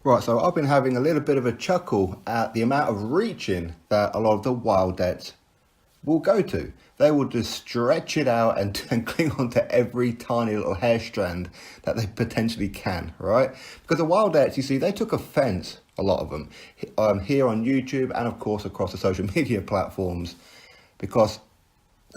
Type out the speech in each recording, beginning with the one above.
Right, so I've been having a little bit of a chuckle at the amount of reaching that a lot of the Wildettes will go to. They will just stretch it out and cling on to every tiny little hair strand that they potentially can, right? Because the Wildettes, you see, they took offense, a lot of them, here on YouTube and of course across the social media platforms, because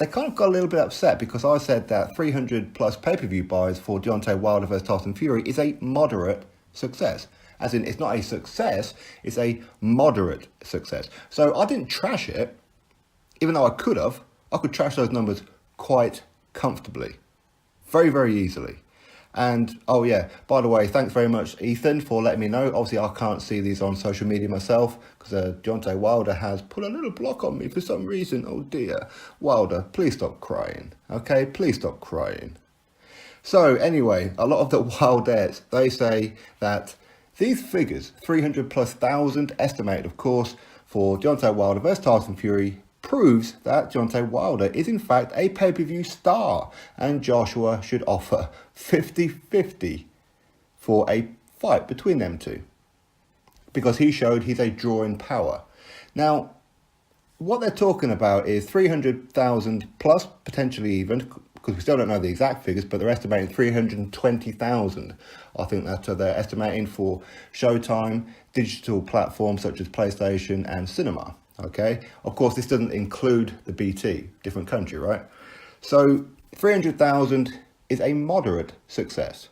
they kind of got a little bit upset because I said that 300 plus pay-per-view buys for Deontay Wilder versus Tyson Fury is a moderate success. As in, it's not a success, it's a moderate success. So I didn't trash it, even though I could have. I could trash those numbers quite comfortably. Very, very easily. And, oh yeah, by the way, thanks very much, Ethan, for letting me know. Obviously, I can't see these on social media myself because Deontay Wilder has put a little block on me for some reason. Oh dear. Wilder, please stop crying. Okay, please stop crying. So anyway, a lot of the Wildettes, they say that these figures, 300 plus thousand, estimated of course, for Deontay Wilder versus Tyson Fury, proves that Deontay Wilder is in fact a pay-per-view star and Joshua should offer 50-50 for a fight between them two. Because he showed he's a drawing power. Now, what they're talking about is 300,000 plus, potentially even, because we still don't know the exact figures, but they're estimating 320,000. I think that they're estimating for Showtime, digital platforms such as PlayStation and cinema. Okay, of course, this doesn't include the BT, different country, right? So 300,000 is a moderate success.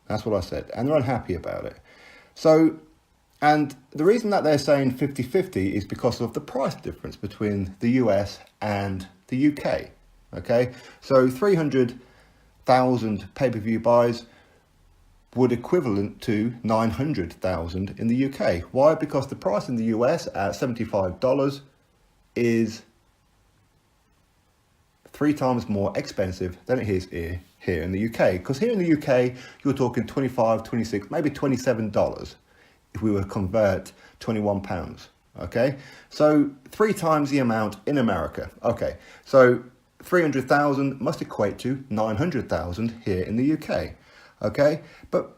That's what I said, and they're unhappy about it. So, and the reason that they're saying 50-50 is because of the price difference between the US and the UK. Okay, so 300,000 pay-per-view buys would equivalent to 900,000 in the UK. Why? Because the price in the US at $75 is 3 times more expensive than it is here in the UK. Because here in the UK, you're talking 25, 26, maybe $27 if we were to convert £21. Okay, so 3 times the amount in America. Okay, so 300,000 must equate to 900,000 here in the UK. Okay, but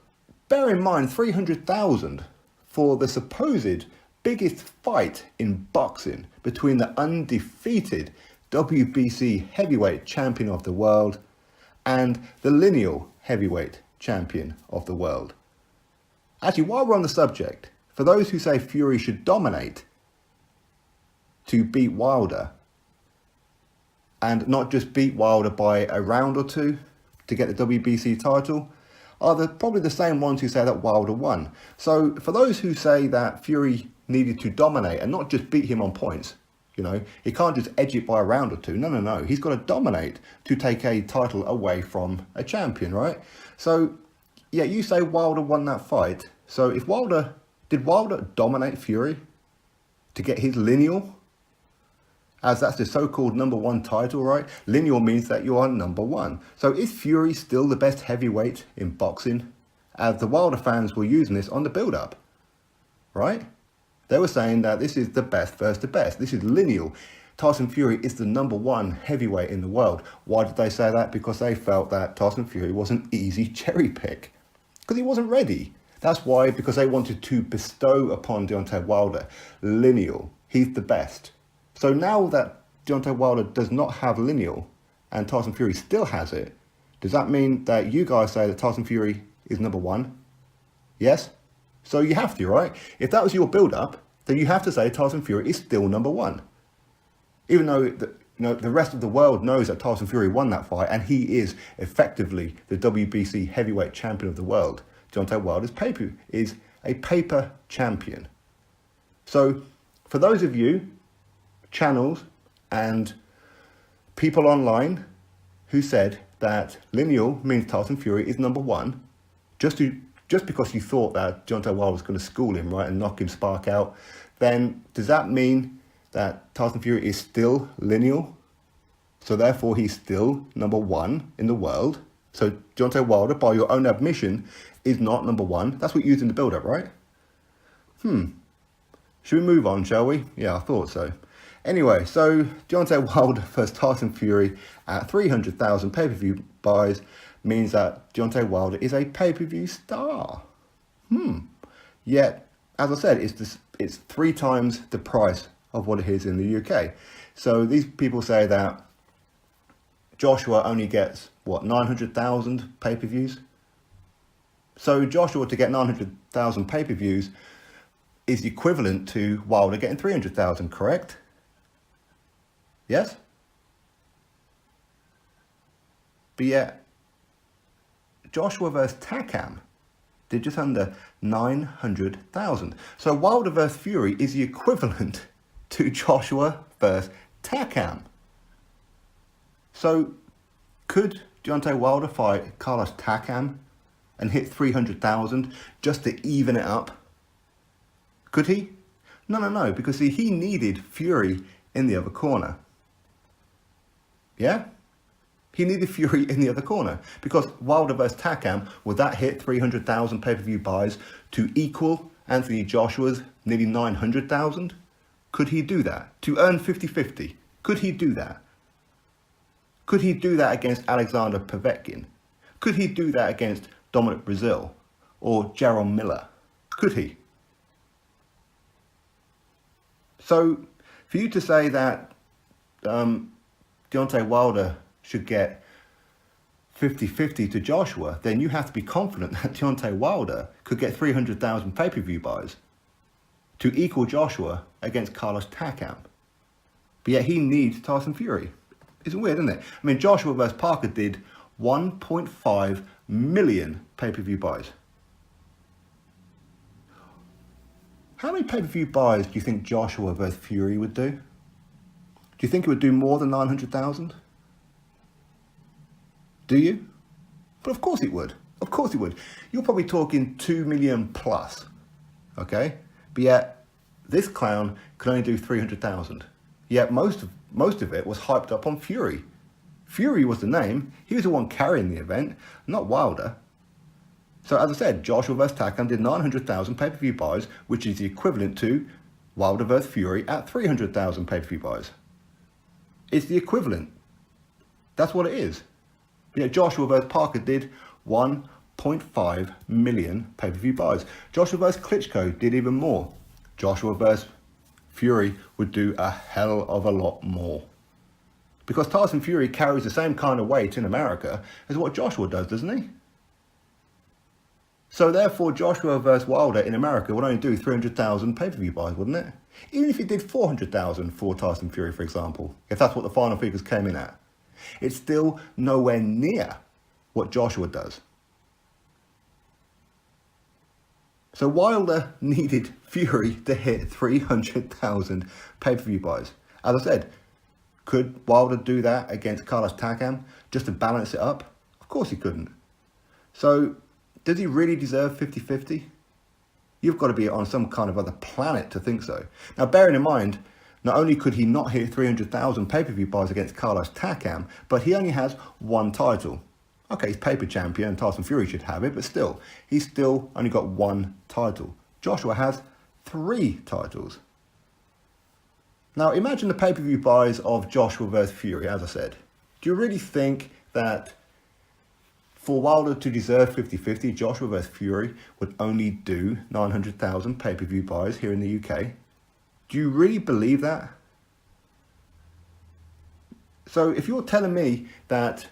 bear in mind 300,000 for the supposed biggest fight in boxing between the undefeated WBC heavyweight champion of the world and the lineal heavyweight champion of the world. Actually, while we're on the subject, for those who say Fury should dominate to beat Wilder, and not just beat Wilder by a round or two to get the WBC title, are probably the same ones who say that Wilder won. So for those who say that Fury needed to dominate and not just beat him on points, you know, he can't just edge it by a round or two. No. He's got to dominate to take a title away from a champion, right? So, yeah, you say Wilder won that fight. So if did Wilder dominate Fury to get his lineal? As that's the so-called #1 title, right? Lineal means that you are #1. So is Fury still the best heavyweight in boxing? As the Wilder fans were using this on the build-up, right? They were saying that this is the best versus the best. This is lineal. Tyson Fury is the #1 heavyweight in the world. Why did they say that? Because they felt that Tyson Fury was an easy cherry pick. Because he wasn't ready. That's why, because they wanted to bestow upon Deontay Wilder lineal. He's the best. So now that Deontay Wilder does not have lineal and Tyson Fury still has it, does that mean that you guys say that Tyson Fury is #1? Yes? So you have to, right? If that was your build-up, then you have to say Tyson Fury is still #1. Even though the rest of the world knows that Tyson Fury won that fight and he is effectively the WBC heavyweight champion of the world, Deontay Wilder is a paper champion. So for those of you, channels and people online who said that lineal means Tyson Fury is #1, just because you thought that Deontay Wilder was going to school him, right, and knock him spark out, then does that mean that Tyson Fury is still lineal? So therefore he's still #1 in the world. So Deontay Wilder, by your own admission, is not #1. That's what you used in the build-up, right? Should we move on, shall we? Yeah, I thought so. Anyway, so Deontay Wilder versus Tyson Fury at 300,000 pay-per-view buys means that Deontay Wilder is a pay-per-view star. Yet, as I said, it's 3 times the price of what it is in the UK. So these people say that Joshua only gets, what, 900,000 pay-per-views? So Joshua to get 900,000 pay-per-views is equivalent to Wilder getting 300,000, correct? Yes? But yet, Joshua versus Takam did just under 900,000. So Wilder versus Fury is the equivalent to Joshua versus Takam. So could Deontay Wilder fight Carlos Takam and hit 300,000 just to even it up? Could he? No, because see, he needed Fury in the other corner. Yeah? He needed Fury in the other corner because Wilder versus Takam, would that hit 300,000 pay-per-view buys to equal Anthony Joshua's nearly 900,000? Could he do that? To earn 50-50? Could he do that? Could he do that against Alexander Povetkin? Could he do that against Dominic Brazil or Jarrell Miller? Could he? So for you to say that Deontay Wilder should get 50-50 to Joshua, then you have to be confident that Deontay Wilder could get 300,000 pay-per-view buys to equal Joshua against Carlos Takam. But yet he needs Tyson Fury. It's weird, isn't it? I mean, Joshua versus Parker did 1.5 million pay-per-view buys. How many pay-per-view buys do you think Joshua versus Fury would do? Do you think it would do more than 900,000? Do you? But of course it would. Of course it would. You're probably talking 2 million plus. Okay? But yet, this clown could only do 300,000. Yet most of it was hyped up on Fury. Fury was the name. He was the one carrying the event, not Wilder. So as I said, Joshua vs. Takam did 900,000 pay-per-view buys, which is the equivalent to Wilder vs. Fury at 300,000 pay-per-view buys. It's the equivalent. That's what it is. Yeah, Joshua vs. Parker did 1.5 million pay-per-view buys. Joshua vs. Klitschko did even more. Joshua vs. Fury would do a hell of a lot more. Because Tyson Fury carries the same kind of weight in America as what Joshua does, doesn't he? So therefore, Joshua versus Wilder in America would only do 300,000 pay-per-view buys, wouldn't it? Even if he did 400,000 for Tyson Fury, for example, if that's what the final figures came in at, it's still nowhere near what Joshua does. So Wilder needed Fury to hit 300,000 pay-per-view buys. As I said, could Wilder do that against Carlos Takam just to balance it up? Of course he couldn't. So does he really deserve 50-50? You've got to be on some kind of other planet to think so. Now, bearing in mind, not only could he not hit 300,000 pay-per-view buys against Carlos Takam, but he only has one title. Okay, he's paper champion and Tyson Fury should have it, but still, he's still only got one title. Joshua has 3 titles. Now, imagine the pay-per-view buys of Joshua versus Fury, as I said. Do you really think that for Wilder to deserve 50-50, Joshua versus Fury would only do 900,000 pay-per-view buys here in the UK? Do you really believe that? So if you're telling me that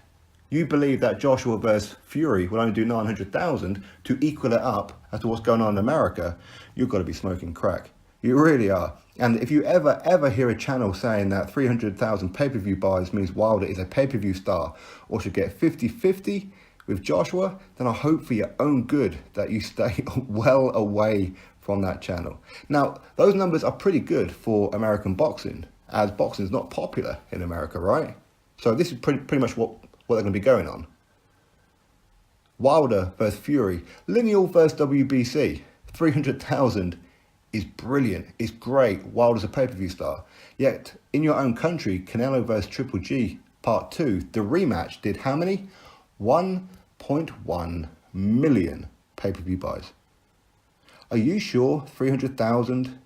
you believe that Joshua versus Fury will only do 900,000 to equal it up as to what's going on in America, you've got to be smoking crack. You really are. And if you ever hear a channel saying that 300,000 pay-per-view buys means Wilder is a pay-per-view star or should get 50-50 with Joshua, then I hope for your own good that you stay well away from that channel. Now, those numbers are pretty good for American boxing, as boxing is not popular in America, right? So this is pretty much what they're going to be going on. Wilder versus Fury, Lineal versus WBC, 300,000 is brilliant, it's great. Wilder's a pay-per-view star. Yet, in your own country, Canelo versus Triple G, Part 2, the rematch did how many? 1.1 million pay-per-view buys. Are you sure 300,000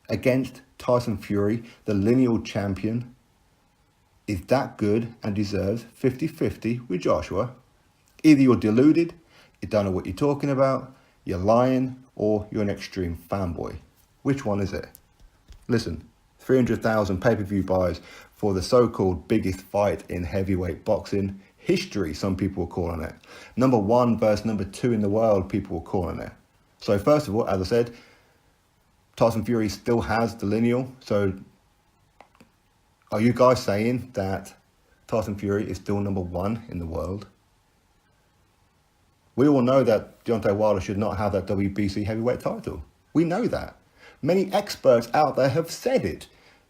against Tyson Fury, the lineal champion, is that good and deserves 50-50 with Joshua? Either you're deluded, you don't know what you're talking about, You're lying or you're an extreme fanboy. Which one is it? Listen, 300,000 pay-per-view buys for the so-called biggest fight in heavyweight boxing history, some people are calling it. Number 1 versus number 2 in the world, people are calling it. So first of all, as I said, Tyson Fury still has the lineal. So are you guys saying that Tyson Fury is still number 1 in the world? We all know that Deontay Wilder should not have that WBC heavyweight title. We know that. Many experts out there have said it.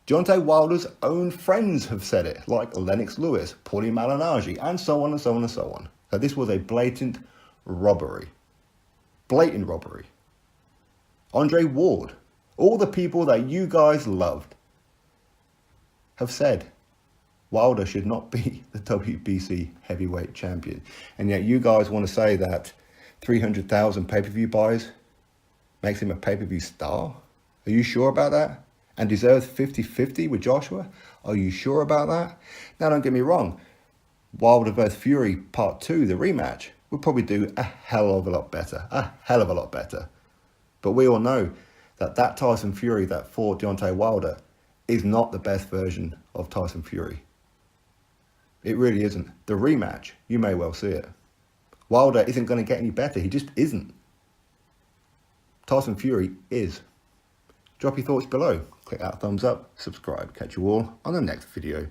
Deontay Wilder's own friends have said it, like Lennox Lewis, Paulie Malignaggi, and so on and so on and so on. That this was a blatant robbery. Blatant robbery. Andre Ward, all the people that you guys loved, have said Wilder should not be the WBC heavyweight champion. And yet you guys want to say that 300,000 pay-per-view buys makes him a pay-per-view star? Are you sure about that? And deserves 50-50 with Joshua? Are you sure about that? Now, don't get me wrong. Wilder vs. Fury Part 2, the rematch, would probably do a hell of a lot better. A hell of a lot better. But we all know that Tyson Fury that fought Deontay Wilder is not the best version of Tyson Fury. It really isn't. The rematch, you may well see it. Wilder isn't going to get any better. He just isn't. Tyson Fury is. Drop your thoughts below. Click that thumbs up, subscribe. Catch you all on the next video.